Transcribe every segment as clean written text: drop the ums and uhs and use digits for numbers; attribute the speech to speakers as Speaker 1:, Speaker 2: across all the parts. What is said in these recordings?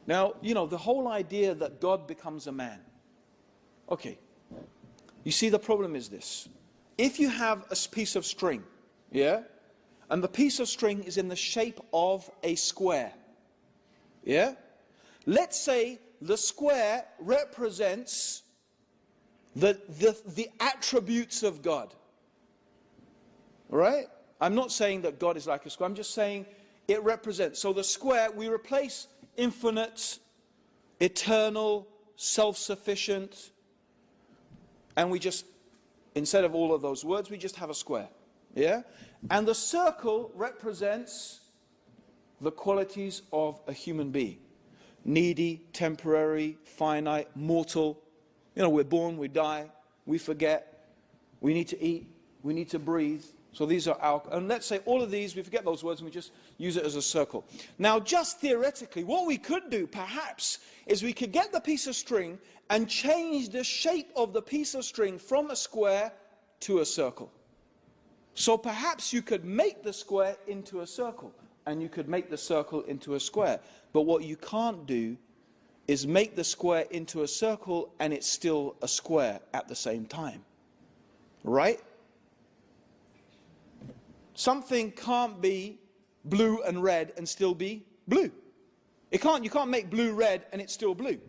Speaker 1: Now, you know, the whole idea that God becomes a man. Okay. You see, the problem is this. If you have a piece of string, yeah, and the piece of string is in the shape of a square, yeah, let's say the square represents the attributes of God. All right? I'm not saying that God is like a square. I'm just saying it represents. So the square, we replace infinite, eternal, self-sufficient, and we just, instead of all of those words, we just have a square. Yeah? And the circle represents the qualities of a human being. Needy, temporary, finite, mortal. You know, we're born, we die, we forget, we need to eat, we need to breathe. So these are our, and let's say all of these, we forget those words and we just use it as a circle. Now, just theoretically, what we could do, perhaps, is we could get the piece of string and change the shape of the piece of string from a square to a circle. So perhaps you could make the square into a circle, and you could make the circle into a square. But what you can't do is make the square into a circle and it's still a square at the same time. Right? Something can't be blue and red and still be blue. You can't make blue red and it's still blue.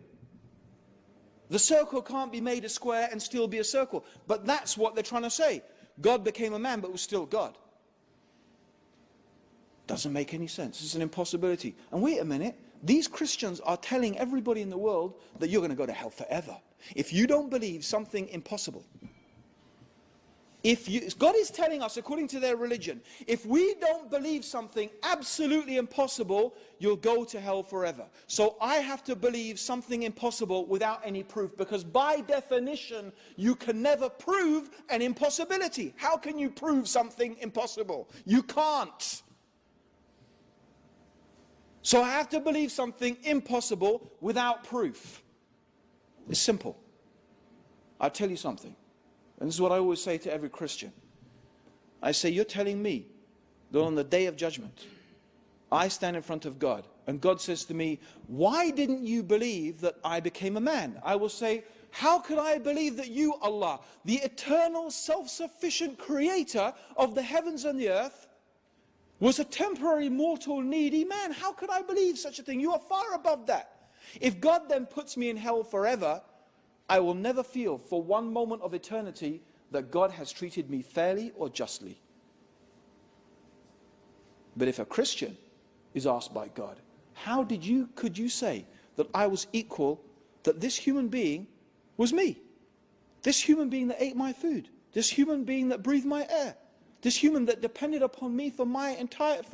Speaker 1: The circle can't be made a square and still be a circle. But that's what they're trying to say. God became a man but was still God. Doesn't make any sense. It's an impossibility. And wait a minute. These Christians are telling everybody in the world that you're going to go to hell forever if you don't believe something impossible. God is telling us, according to their religion, if we don't believe something absolutely impossible, you'll go to hell forever. So I have to believe something impossible without any proof, because by definition, you can never prove an impossibility. How can you prove something impossible? You can't. So I have to believe something impossible without proof. It's simple. I'll tell you something. And this is what I always say to every Christian. I say, you're telling me that on the day of judgment, I stand in front of God, and God says to me, why didn't you believe that I became a man? I will say, how could I believe that you, Allah, the eternal, self-sufficient creator of the heavens and the earth, was a temporary, mortal, needy man? How could I believe such a thing? You are far above that. If God then puts me in hell forever, I will never feel for one moment of eternity that God has treated me fairly or justly. But if a Christian is asked by God, how could you say that I was equal, that this human being was me? This human being that ate my food, this human being that breathed my air, this human that depended upon me for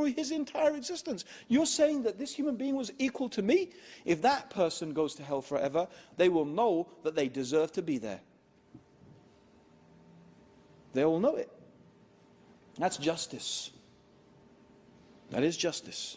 Speaker 1: his entire existence. You're saying that this human being was equal to me? If that person goes to hell forever, they will know that they deserve to be there. They all know it. That's justice. That is justice.